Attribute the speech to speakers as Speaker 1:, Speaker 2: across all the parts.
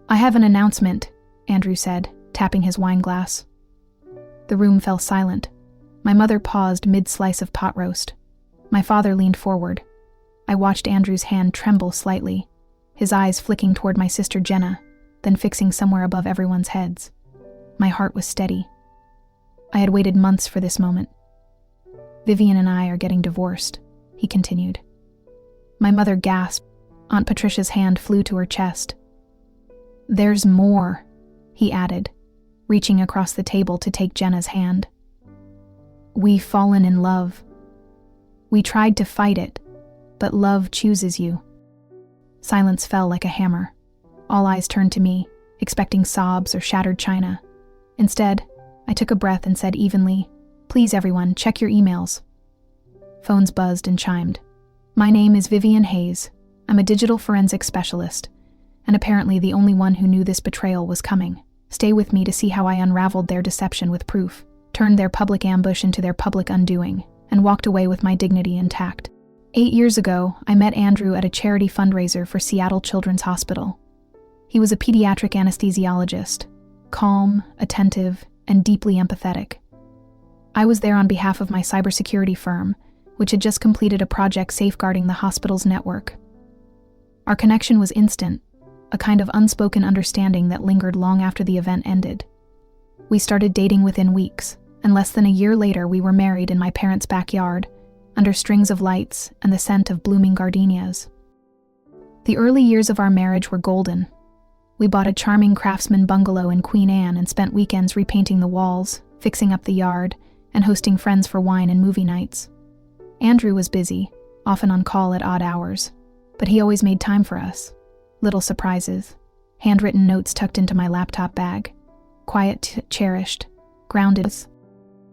Speaker 1: "I have an announcement," Andrew said, tapping his wine glass. The room fell silent. My mother paused mid-slice of pot roast. My father leaned forward. I watched Andrew's hand tremble slightly, his eyes flicking toward my sister Jenna, then fixing somewhere above everyone's heads. My heart was steady. I had waited months for this moment. "Vivien and I are getting divorced," he continued. My mother gasped. Aunt Patricia's hand flew to her chest. "There's more," he added, reaching across the table to take Jenna's hand. "We've fallen in love. We tried to fight it, but love chooses you." Silence fell like a hammer. All eyes turned to me, expecting sobs or shattered china. Instead, I took a breath and said evenly, "Please everyone, check your emails." Phones buzzed and chimed. "My name is Vivien Hayes. I'm a digital forensics specialist, and apparently the only one who knew this betrayal was coming. Stay with me to see how I unraveled their deception with proof, turned their public ambush into their public undoing, and walked away with my dignity intact." 8 years ago, I met Andrew at a charity fundraiser for Seattle Children's Hospital. He was a pediatric anesthesiologist, calm, attentive, and deeply empathetic. I was there on behalf of my cybersecurity firm, which had just completed a project safeguarding the hospital's network. Our connection was instant, a kind of unspoken understanding that lingered long after the event ended. We started dating within weeks, and less than a year later we were married in my parents' backyard, under strings of lights and the scent of blooming gardenias. The early years of our marriage were golden. We bought a charming craftsman bungalow in Queen Anne and spent weekends repainting the walls, fixing up the yard, and hosting friends for wine and movie nights. Andrew was busy, often on call at odd hours, but he always made time for us. Little surprises, handwritten notes tucked into my laptop bag, quiet, cherished, grounded.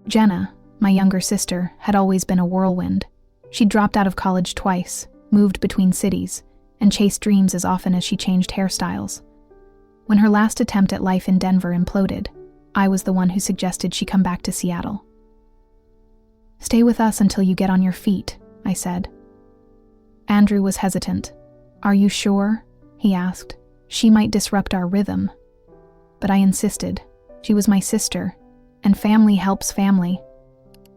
Speaker 1: Jenna, my younger sister, had always been a whirlwind. She'd dropped out of college twice, moved between cities, and chased dreams as often as she changed hairstyles. When her last attempt at life in Denver imploded, I was the one who suggested she come back to Seattle. "Stay with us until you get on your feet," I said. Andrew was hesitant. "Are you sure?" he asked. "She might disrupt our rhythm." But I insisted. She was my sister, and family helps family.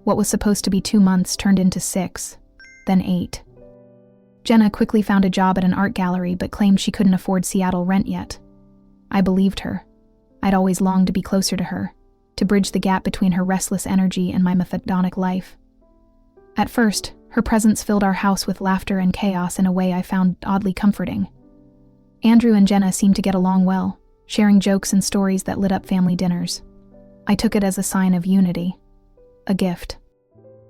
Speaker 1: What was supposed to be 2 months turned into 6, then 8. Jenna quickly found a job at an art gallery but claimed she couldn't afford Seattle rent yet. I believed her. I'd always longed to be closer to her, to bridge the gap between her restless energy and my methodic life. At first, her presence filled our house with laughter and chaos in a way I found oddly comforting. Andrew and Jenna seemed to get along well, sharing jokes and stories that lit up family dinners. I took it as a sign of unity, a gift.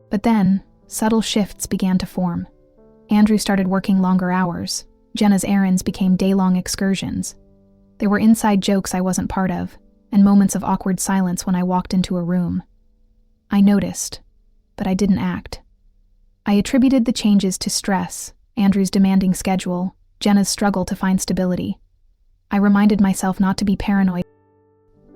Speaker 1: But then, subtle shifts began to form. Andrew started working longer hours. Jenna's errands became day-long excursions. There were inside jokes I wasn't part of, and moments of awkward silence when I walked into a room. I noticed, but I didn't act. I attributed the changes to stress, Andrew's demanding schedule, Jenna's struggle to find stability. I reminded myself not to be paranoid.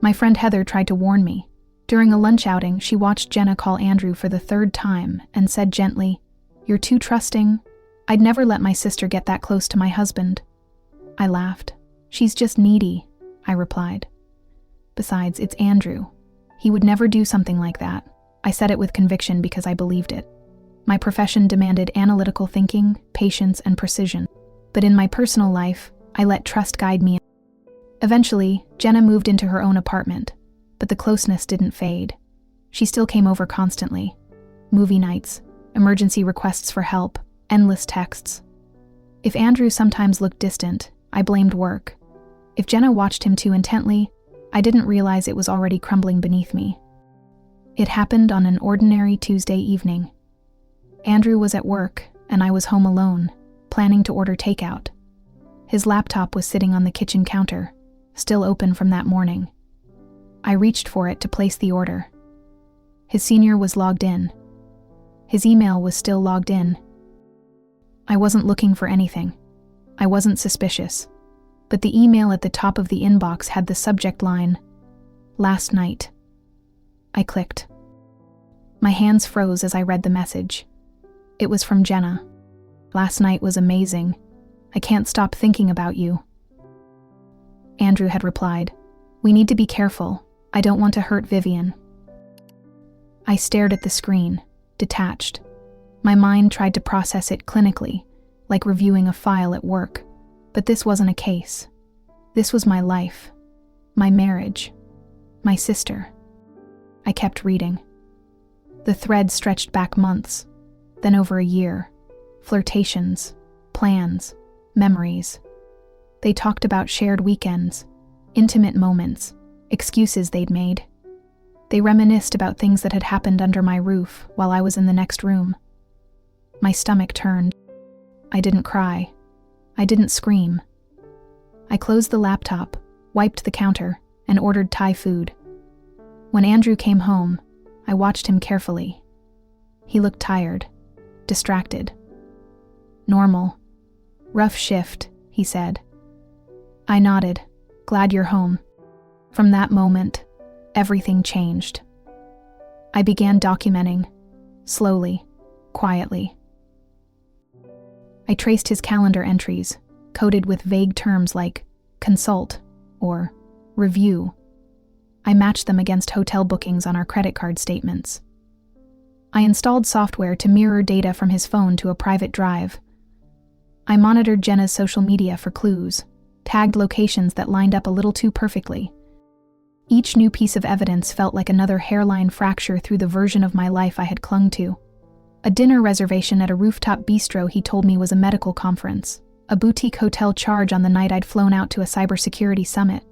Speaker 1: My friend Heather tried to warn me. During a lunch outing, she watched Jenna call Andrew for the 3rd time and said gently, "You're too trusting. I'd never let my sister get that close to my husband." I laughed. "She's just needy," I replied. "Besides, it's Andrew. He would never do something like that." I said it with conviction because I believed it. My profession demanded analytical thinking, patience, and precision. But in my personal life, I let trust guide me. Eventually, Jenna moved into her own apartment, but the closeness didn't fade. She still came over constantly. Movie nights, emergency requests for help, endless texts. If Andrew sometimes looked distant, I blamed work. If Jenna watched him too intently, I didn't realize it was already crumbling beneath me. It happened on an ordinary Tuesday evening. Andrew was at work, and I was home alone, planning to order takeout. His laptop was sitting on the kitchen counter, still open from that morning. I reached for it to place the order. His senior was logged in. His email was still logged in. I wasn't looking for anything. I wasn't suspicious. But the email at the top of the inbox had the subject line, "Last night." I clicked. My hands froze as I read the message. It was from Jenna. "Last night was amazing. I can't stop thinking about you." Andrew had replied. "We need to be careful. I don't want to hurt Vivien." I stared at the screen, detached. My mind tried to process it clinically, like reviewing a file at work. But this wasn't a case. This was my life, my marriage, my sister. I kept reading. The thread stretched back months, then over a year. Flirtations, plans, memories. They talked about shared weekends, intimate moments, excuses they'd made. They reminisced about things that had happened under my roof while I was in the next room. My stomach turned. I didn't cry. I didn't scream. I closed the laptop, wiped the counter, and ordered Thai food. When Andrew came home, I watched him carefully. He looked tired, distracted. "Normal. Rough shift," he said. I nodded, "Glad you're home." From that moment, everything changed. I began documenting, slowly, quietly. I traced his calendar entries, coded with vague terms like consult or review. I matched them against hotel bookings on our credit card statements. I installed software to mirror data from his phone to a private drive. I monitored Jenna's social media for clues, tagged locations that lined up a little too perfectly. Each new piece of evidence felt like another hairline fracture through the version of my life I had clung to. A dinner reservation at a rooftop bistro he told me was a medical conference. A boutique hotel charge on the night I'd flown out to a cybersecurity summit.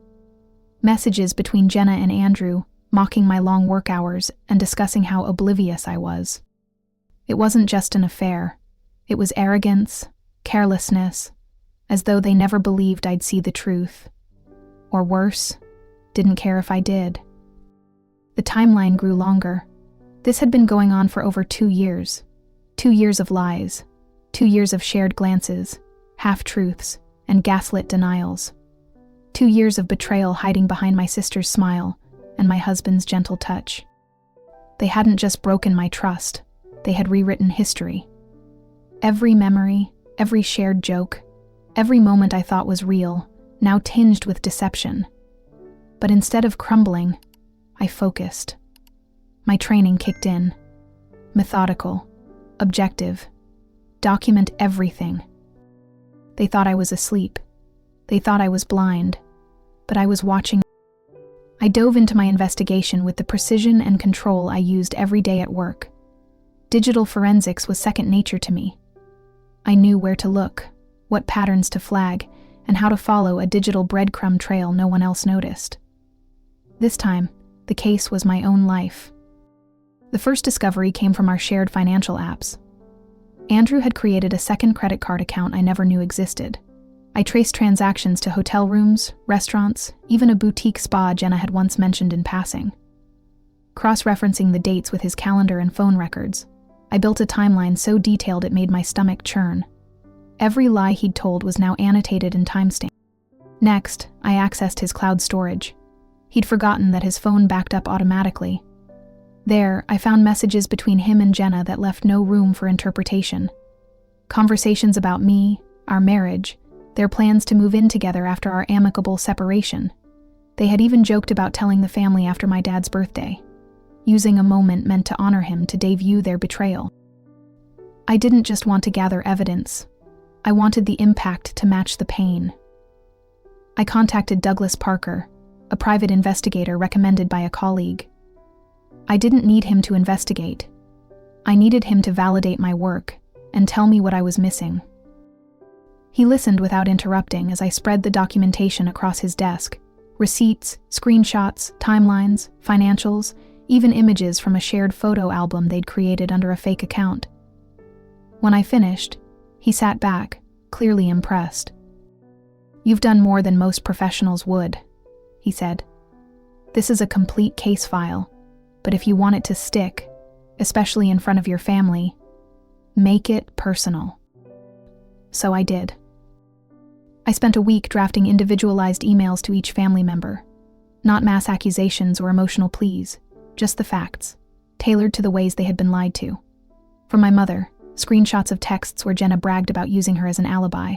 Speaker 1: Messages between Jenna and Andrew, mocking my long work hours and discussing how oblivious I was. It wasn't just an affair. It was arrogance, carelessness, as though they never believed I'd see the truth. Or worse, didn't care if I did. The timeline grew longer. This had been going on for over 2 years. 2 years of lies. 2 years of shared glances, half-truths, and gaslit denials. 2 years of betrayal hiding behind my sister's smile and my husband's gentle touch. They hadn't just broken my trust, they had rewritten history. Every memory, every shared joke, every moment I thought was real, now tinged with deception. But instead of crumbling, I focused. My training kicked in. Methodical, objective, document everything. They thought I was asleep. They thought I was blind, but I was watching. I dove into my investigation with the precision and control I used every day at work. Digital forensics was second nature to me. I knew where to look, what patterns to flag, and how to follow a digital breadcrumb trail no one else noticed. This time, the case was my own life. The first discovery came from our shared financial apps. Andrew had created a second credit card account I never knew existed. I traced transactions to hotel rooms, restaurants, even a boutique spa Jenna had once mentioned in passing. Cross-referencing the dates with his calendar and phone records, I built a timeline so detailed it made my stomach churn. Every lie he'd told was now annotated and timestamped. Next, I accessed his cloud storage. He'd forgotten that his phone backed up automatically. There, I found messages between him and Jenna that left no room for interpretation. Conversations about me, our marriage, their plans to move in together after our amicable separation. They had even joked about telling the family after my dad's birthday, using a moment meant to honor him to debut their betrayal. I didn't just want to gather evidence. I wanted the impact to match the pain. I contacted Douglas Parker, a private investigator recommended by a colleague. I didn't need him to investigate. I needed him to validate my work and tell me what I was missing. He listened without interrupting as I spread the documentation across his desk. Receipts, screenshots, timelines, financials, even images from a shared photo album they'd created under a fake account. When I finished, he sat back, clearly impressed. "You've done more than most professionals would," he said. "This is a complete case file, but if you want it to stick, especially in front of your family, make it personal." So I did. I spent a week drafting individualized emails to each family member. Not mass accusations or emotional pleas, just the facts, tailored to the ways they had been lied to. For my mother, screenshots of texts where Jenna bragged about using her as an alibi.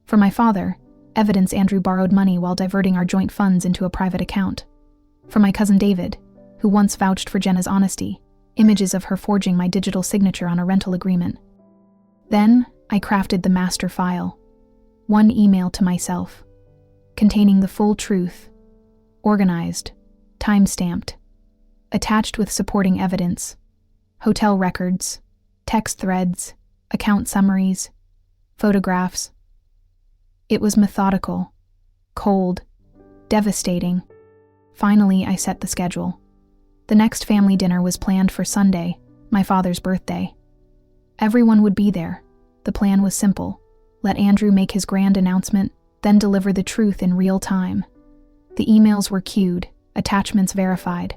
Speaker 1: For my father, evidence Andrew borrowed money while diverting our joint funds into a private account. For my cousin David, who once vouched for Jenna's honesty, images of her forging my digital signature on a rental agreement. Then, I crafted the master file. One email to myself, containing the full truth, organized, time-stamped, attached with supporting evidence, hotel records, text threads, account summaries, photographs. It was methodical, cold, devastating. Finally, I set the schedule. The next family dinner was planned for Sunday, my father's birthday. Everyone would be there. The plan was simple. Let Andrew make his grand announcement, then deliver the truth in real time. The emails were queued, attachments verified.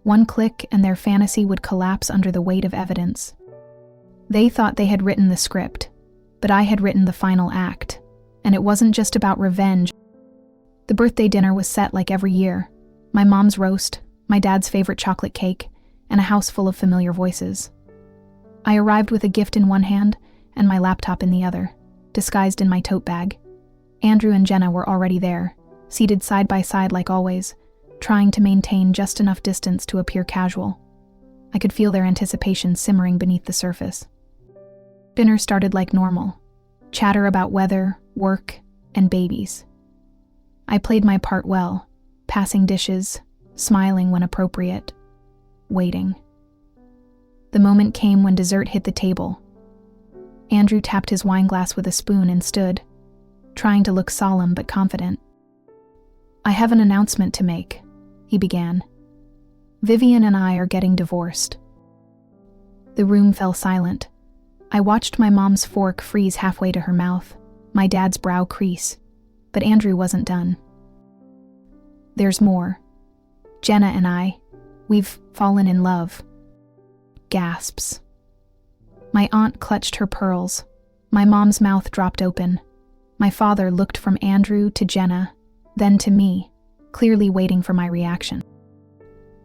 Speaker 1: One click and their fantasy would collapse under the weight of evidence. They thought they had written the script, but I had written the final act, and it wasn't just about revenge. The birthday dinner was set like every year. My mom's roast, my dad's favorite chocolate cake, and a house full of familiar voices. I arrived with a gift in one hand and my laptop in the other, disguised in my tote bag. Andrew and Jenna were already there, seated side by side like always, trying to maintain just enough distance to appear casual. I could feel their anticipation simmering beneath the surface. Dinner started like normal, chatter about weather, work, and babies. I played my part well, passing dishes, smiling when appropriate, waiting. The moment came when dessert hit the table. Andrew tapped his wineglass with a spoon and stood, trying to look solemn but confident. "I have an announcement to make," he began. "Vivien and I are getting divorced." The room fell silent. I watched my mom's fork freeze halfway to her mouth, my dad's brow crease, but Andrew wasn't done. "There's more. Jenna and I, we've fallen in love." Gasps. My aunt clutched her pearls. My mom's mouth dropped open. My father looked from Andrew to Jenna, then to me, clearly waiting for my reaction.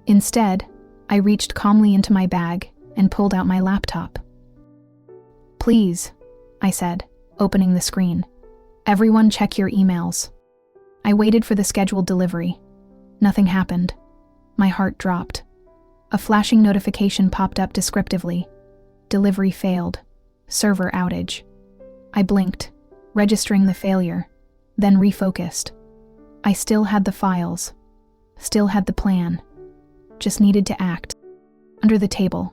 Speaker 1: Instead, I reached calmly into my bag and pulled out my laptop. "Please," I said, opening the screen. "Everyone check your emails." I waited for the scheduled delivery. Nothing happened. My heart dropped. A flashing notification popped up descriptively. "Delivery failed. Server outage." I blinked, registering the failure, then refocused. I still had the files, still had the plan, just needed to act. Under the table,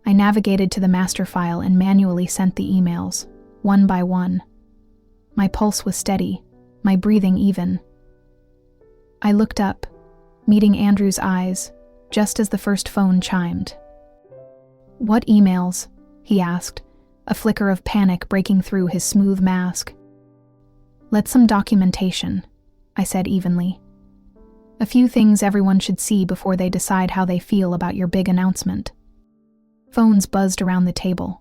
Speaker 1: I navigated to the master file and manually sent the emails, one by one. My pulse was steady, my breathing even. I looked up, meeting Andrew's eyes, just as the first phone chimed. "What emails?" he asked, a flicker of panic breaking through his smooth mask. "Let's some documentation," I said evenly. "A few things everyone should see before they decide how they feel about your big announcement." Phones buzzed around the table.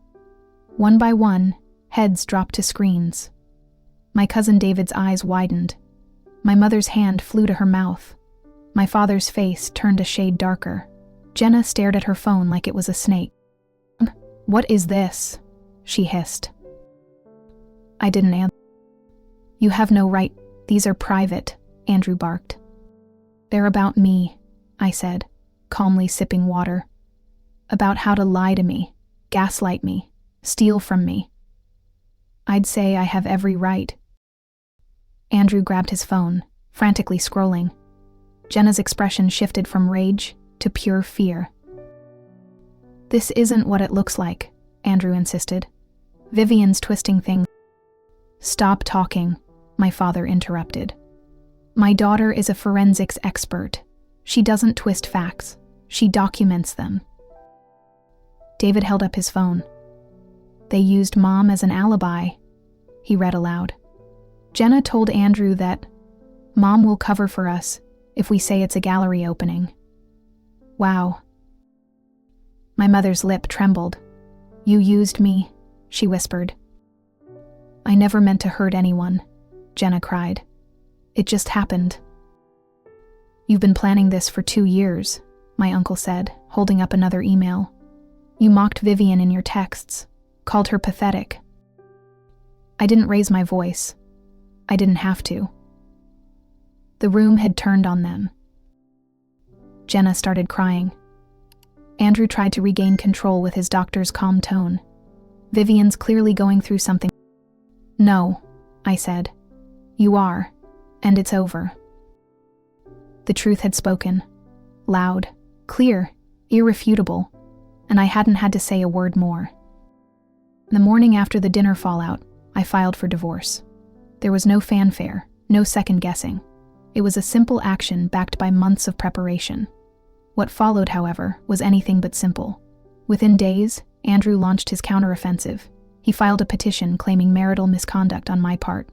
Speaker 1: One by one, heads dropped to screens. My cousin David's eyes widened. My mother's hand flew to her mouth. My father's face turned a shade darker. Jenna stared at her phone like it was a snake. "What is this?" she hissed. I didn't answer. "You have no right. These are private," Andrew barked. "They're about me," I said, calmly sipping water. "About how to lie to me, gaslight me, steal from me. I'd say I have every right." Andrew grabbed his phone, frantically scrolling. Jenna's expression shifted from rage to pure fear. "This isn't what it looks like," Andrew insisted. "Vivien's twisting things." "Stop talking," my father interrupted. "My daughter is a forensics expert. She doesn't twist facts. She documents them." David held up his phone. "They used Mom as an alibi," he read aloud. "Jenna told Andrew that Mom will cover for us if we say it's a gallery opening." Wow. My mother's lip trembled. "You used me," she whispered. "I never meant to hurt anyone," Jenna cried. "It just happened." "You've been planning this for 2 years," my uncle said, holding up another email. "You mocked Vivien in your texts, called her pathetic." I didn't raise my voice. I didn't have to. The room had turned on them. Jenna started crying. Andrew tried to regain control with his doctor's calm tone. Vivien's clearly going through something. No, I said. You are, and it's over. The truth had spoken. Loud, clear, irrefutable, and I hadn't had to say a word more. The morning after the dinner fallout, I filed for divorce. There was no fanfare, no second guessing. It was a simple action backed by months of preparation. What followed, however, was anything but simple. Within days, Andrew launched his counteroffensive. He filed a petition claiming marital misconduct on my part.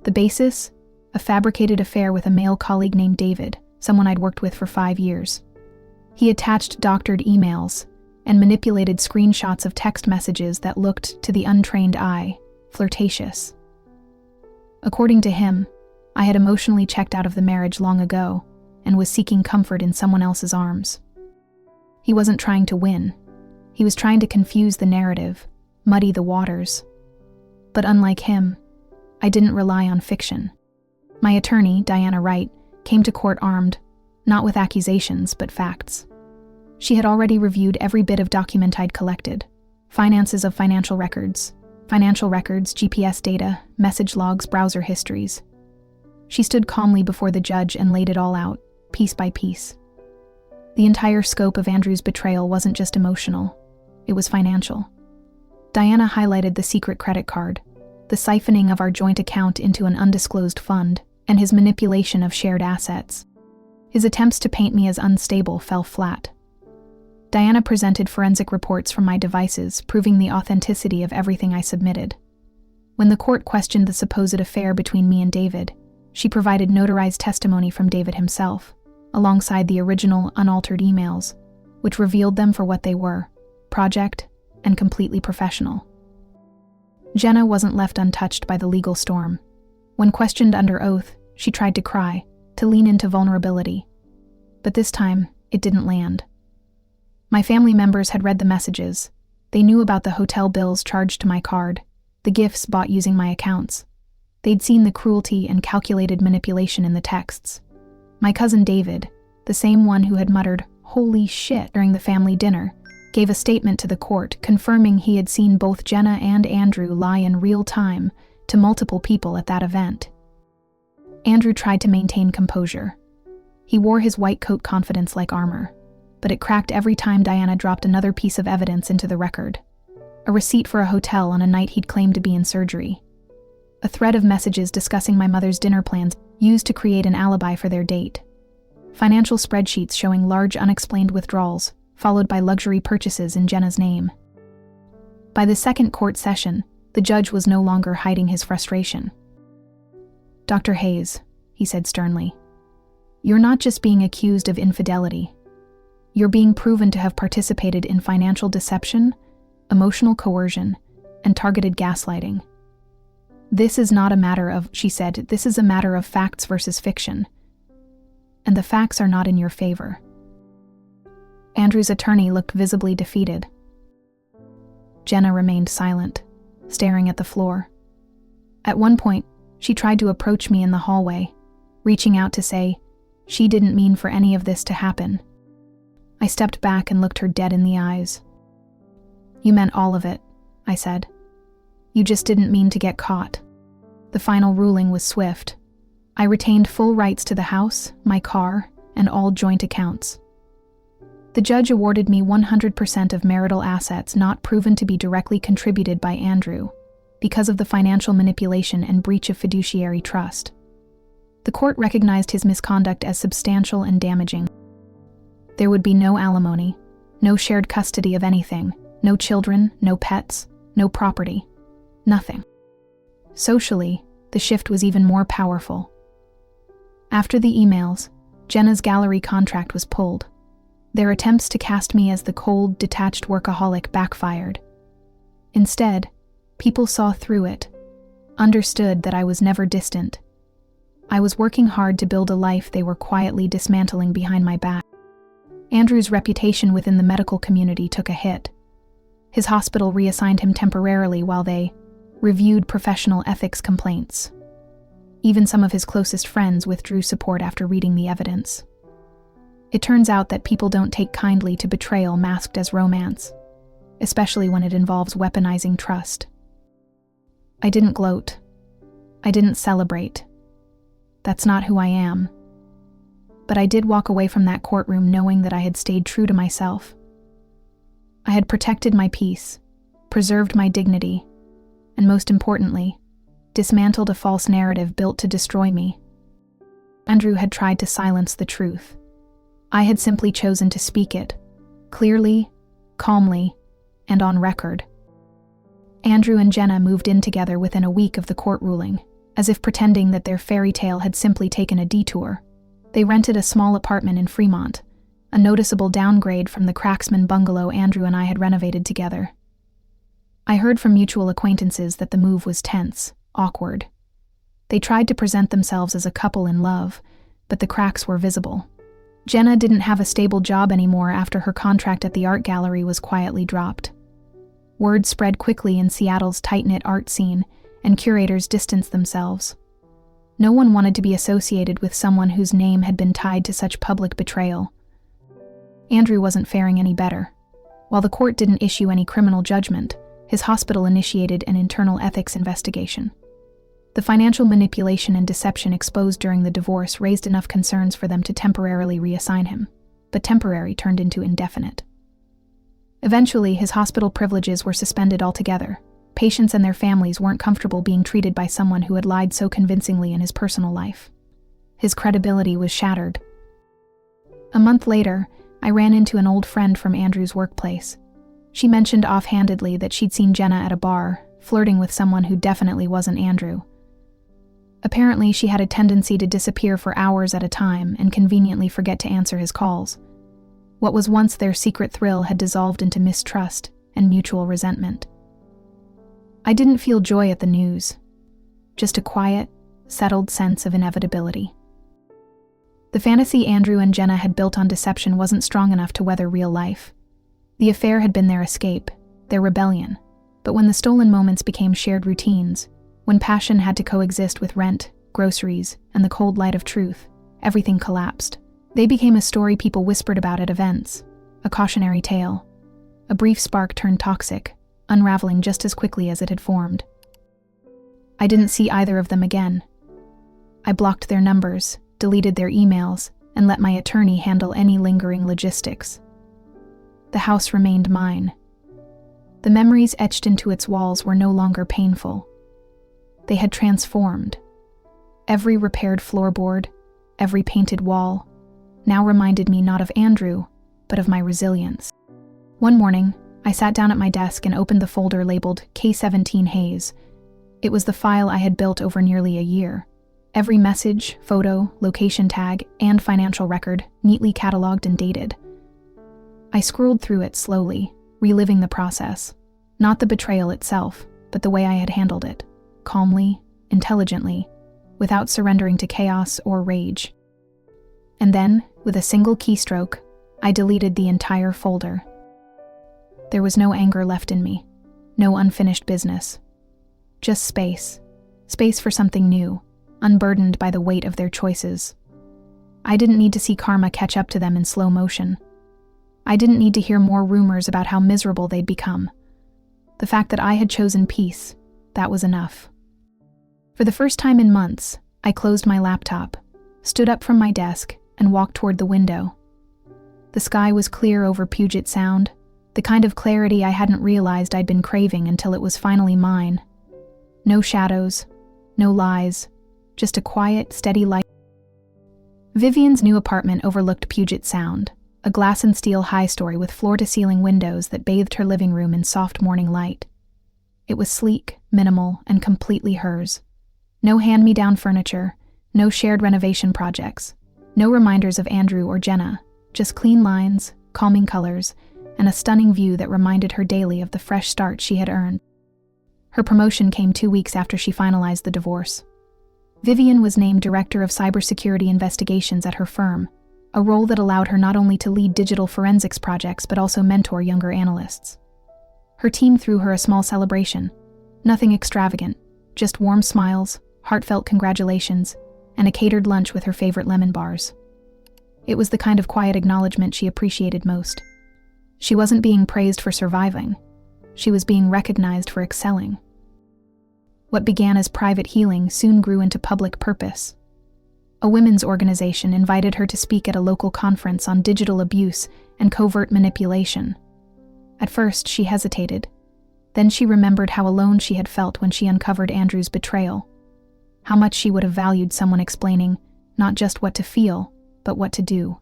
Speaker 1: The basis? A fabricated affair with a male colleague named David, someone I'd worked with for 5 years. He attached doctored emails and manipulated screenshots of text messages that looked, to the untrained eye, flirtatious. According to him, I had emotionally checked out of the marriage long ago and was seeking comfort in someone else's arms. He wasn't trying to win. He was trying to confuse the narrative, muddy the waters. But unlike him, I didn't rely on fiction. My attorney, Diana Wright, came to court armed, not with accusations, but facts. She had already reviewed every bit of document I'd collected. Finances of financial records, GPS data, message logs, browser histories. She stood calmly before the judge and laid it all out, piece by piece. The entire scope of Andrew's betrayal wasn't just emotional, it was financial. Diana highlighted the secret credit card, the siphoning of our joint account into an undisclosed fund, and his manipulation of shared assets. His attempts to paint me as unstable fell flat. Diana presented forensic reports from my devices, proving the authenticity of everything I submitted. When the court questioned the supposed affair between me and David, she provided notarized testimony from David himself, alongside the original, unaltered emails, which revealed them for what they were, project and completely professional. Jenna wasn't left untouched by the legal storm. When questioned under oath, she tried to cry, to lean into vulnerability. But this time, it didn't land. My family members had read the messages. They knew about the hotel bills charged to my card, the gifts bought using my accounts. They'd seen the cruelty and calculated manipulation in the texts. My cousin David, the same one who had muttered, "Holy shit," during the family dinner, gave a statement to the court confirming he had seen both Jenna and Andrew lie in real time to multiple people at that event. Andrew tried to maintain composure. He wore his white coat confidence like armor, but it cracked every time Diana dropped another piece of evidence into the record. A receipt for a hotel on a night he'd claimed to be in surgery. A thread of messages discussing my mother's dinner plans used to create an alibi for their date. Financial spreadsheets showing large unexplained withdrawals, followed by luxury purchases in Jenna's name. By the second court session, the judge was no longer hiding his frustration. "Dr. Hayes," he said sternly, "you're not just being accused of infidelity. You're being proven to have participated in financial deception, emotional coercion, and targeted gaslighting. This is not a matter of," she said, "this is a matter of facts versus fiction. And the facts are not in your favor." Andrew's attorney looked visibly defeated. Jenna remained silent, staring at the floor. At one point, she tried to approach me in the hallway, reaching out to say, she didn't mean for any of this to happen. I stepped back and looked her dead in the eyes. "You meant all of it," I said. "You just didn't mean to get caught." The final ruling was swift. I retained full rights to the house, my car, and all joint accounts. The judge awarded me 100% of marital assets not proven to be directly contributed by Andrew, because of the financial manipulation and breach of fiduciary trust. The court recognized his misconduct as substantial and damaging. There would be no alimony, no shared custody of anything, no children, no pets, no property, nothing. Socially, the shift was even more powerful. After the emails, Jenna's gallery contract was pulled. Their attempts to cast me as the cold, detached workaholic backfired. Instead, people saw through it, understood that I was never distant. I was working hard to build a life they were quietly dismantling behind my back. Andrew's reputation within the medical community took a hit. His hospital reassigned him temporarily while they reviewed professional ethics complaints. Even some of his closest friends withdrew support after reading the evidence. It turns out that people don't take kindly to betrayal masked as romance, especially when it involves weaponizing trust. I didn't gloat. I didn't celebrate. That's not who I am. But I did walk away from that courtroom knowing that I had stayed true to myself. I had protected my peace, preserved my dignity, and most importantly, dismantled a false narrative built to destroy me. Andrew had tried to silence the truth. I had simply chosen to speak it, clearly, calmly, and on record. Andrew and Jenna moved in together within a week of the court ruling, as if pretending that their fairy tale had simply taken a detour. They rented a small apartment in Fremont, a noticeable downgrade from the Cracksman bungalow Andrew and I had renovated together. I heard from mutual acquaintances that the move was tense, awkward. They tried to present themselves as a couple in love, but the cracks were visible. Jenna didn't have a stable job anymore after her contract at the art gallery was quietly dropped. Word spread quickly in Seattle's tight-knit art scene, and curators distanced themselves. No one wanted to be associated with someone whose name had been tied to such public betrayal. Andrew wasn't faring any better. While the court didn't issue any criminal judgment, his hospital initiated an internal ethics investigation. The financial manipulation and deception exposed during the divorce raised enough concerns for them to temporarily reassign him, but temporary turned into indefinite. Eventually, his hospital privileges were suspended altogether. Patients and their families weren't comfortable being treated by someone who had lied so convincingly in his personal life. His credibility was shattered. A month later, I ran into an old friend from Andrew's workplace. She mentioned offhandedly that she'd seen Jenna at a bar, flirting with someone who definitely wasn't Andrew. Apparently, she had a tendency to disappear for hours at a time and conveniently forget to answer his calls. What was once their secret thrill had dissolved into mistrust and mutual resentment. I didn't feel joy at the news, just a quiet, settled sense of inevitability. The fantasy Andrew and Jenna had built on deception wasn't strong enough to weather real life. The affair had been their escape, their rebellion, but when the stolen moments became shared routines, when passion had to coexist with rent, groceries, and the cold light of truth, everything collapsed. They became a story people whispered about at events, a cautionary tale. A brief spark turned toxic, unraveling just as quickly as it had formed. I didn't see either of them again. I blocked their numbers, deleted their emails, and let my attorney handle any lingering logistics. The house remained mine. The memories etched into its walls were no longer painful. They had transformed. Every repaired floorboard, every painted wall, now reminded me not of Andrew, but of my resilience. One morning, I sat down at my desk and opened the folder labeled K-17 Hayes. It was the file I had built over nearly a year. Every message, photo, location tag, and financial record neatly cataloged and dated. I scrolled through it slowly, reliving the process. Not the betrayal itself, but the way I had handled it. Calmly, intelligently, without surrendering to chaos or rage. And then, with a single keystroke, I deleted the entire folder. There was no anger left in me, no unfinished business. Just space. Space for something new, unburdened by the weight of their choices. I didn't need to see karma catch up to them in slow motion. I didn't need to hear more rumors about how miserable they'd become. The fact that I had chosen peace, that was enough. For the first time in months, I closed my laptop, stood up from my desk, and walked toward the window. The sky was clear over Puget Sound, the kind of clarity I hadn't realized I'd been craving until it was finally mine. No shadows, no lies, just a quiet, steady light. Vivien's new apartment overlooked Puget Sound, a glass and steel high-story with floor-to-ceiling windows that bathed her living room in soft morning light. It was sleek, minimal, and completely hers. No hand-me-down furniture, no shared renovation projects, no reminders of Andrew or Jenna, just clean lines, calming colors, and a stunning view that reminded her daily of the fresh start she had earned. Her promotion came 2 weeks after she finalized the divorce. Vivien was named Director of Cybersecurity Investigations at her firm, a role that allowed her not only to lead digital forensics projects but also mentor younger analysts. Her team threw her a small celebration. Nothing extravagant, just warm smiles, heartfelt congratulations, and a catered lunch with her favorite lemon bars. It was the kind of quiet acknowledgement she appreciated most. She wasn't being praised for surviving. She was being recognized for excelling. What began as private healing soon grew into public purpose. A women's organization invited her to speak at a local conference on digital abuse and covert manipulation. At first, she hesitated. Then she remembered how alone she had felt when she uncovered Andrew's betrayal. How much she would have valued someone explaining not just what to feel, but what to do.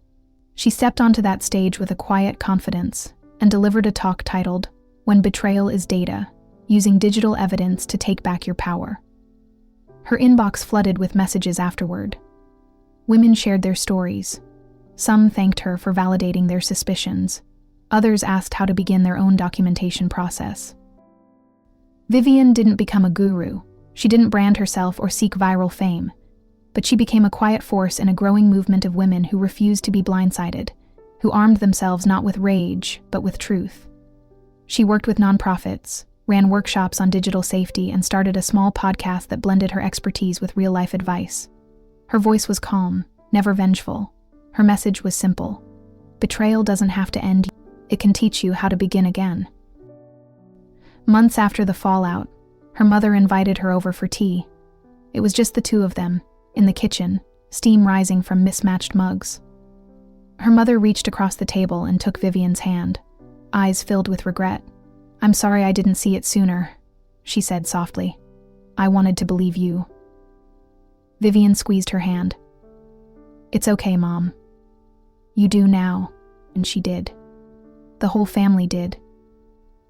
Speaker 1: She stepped onto that stage with a quiet confidence and delivered a talk titled, "When Betrayal is Data, Using Digital Evidence to Take Back Your Power." Her inbox flooded with messages afterward. Women shared their stories. Some thanked her for validating their suspicions. Others asked how to begin their own documentation process. Vivien didn't become a guru. She didn't brand herself or seek viral fame. But she became a quiet force in a growing movement of women who refused to be blindsided, who armed themselves not with rage, but with truth. She worked with nonprofits, ran workshops on digital safety, and started a small podcast that blended her expertise with real-life advice. Her voice was calm, never vengeful. Her message was simple. Betrayal doesn't have to end. It can teach you how to begin again. Months after the fallout, her mother invited her over for tea. It was just the two of them, in the kitchen, steam rising from mismatched mugs. Her mother reached across the table and took Vivien's hand, eyes filled with regret. "I'm sorry I didn't see it sooner," she said softly. "I wanted to believe you." Vivien squeezed her hand. "It's okay, Mom. You do now," and she did. The whole family did.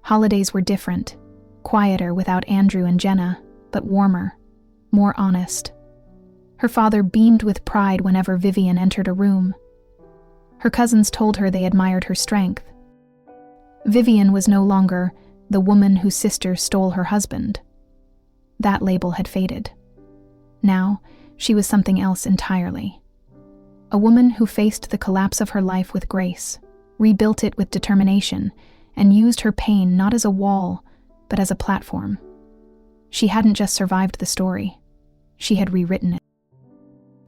Speaker 1: Holidays were different, quieter without Andrew and Jenna, but warmer, more honest. Her father beamed with pride whenever Vivien entered a room. Her cousins told her they admired her strength. Vivien was no longer the woman whose sister stole her husband. That label had faded. Now, she was something else entirely. A woman who faced the collapse of her life with grace, rebuilt it with determination, and used her pain not as a wall, but as a platform. She hadn't just survived the story. She had rewritten it.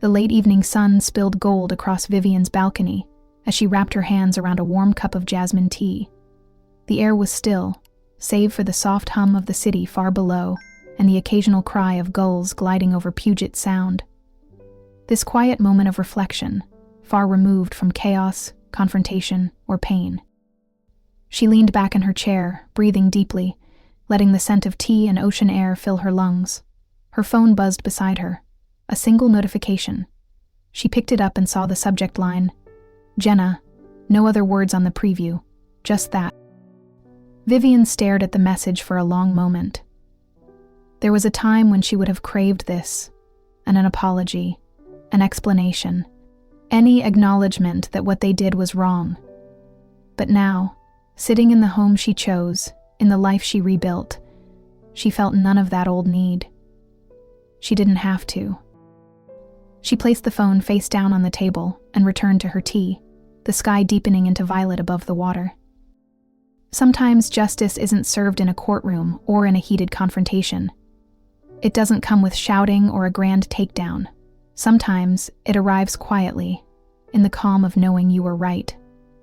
Speaker 1: The late evening sun spilled gold across Vivien's balcony as she wrapped her hands around a warm cup of jasmine tea. The air was still, save for the soft hum of the city far below and the occasional cry of gulls gliding over Puget Sound. This quiet moment of reflection, far removed from chaos, confrontation, or pain. She leaned back in her chair, breathing deeply, letting the scent of tea and ocean air fill her lungs. Her phone buzzed beside her. A single notification. She picked it up and saw the subject line, "Jenna," no other words on the preview, just that. Vivien stared at the message for a long moment. There was a time when she would have craved this, an apology, an explanation, any acknowledgement that what they did was wrong. But now, sitting in the home she chose, in the life she rebuilt, she felt none of that old need. She didn't have to. She placed the phone face down on the table and returned to her tea, the sky deepening into violet above the water. Sometimes justice isn't served in a courtroom or in a heated confrontation. It doesn't come with shouting or a grand takedown. Sometimes it arrives quietly, in the calm of knowing you were right,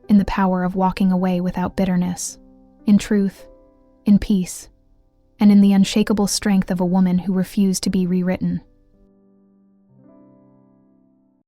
Speaker 1: in the power of walking away without bitterness, in truth, in peace, and in the unshakable strength of a woman who refused to be rewritten.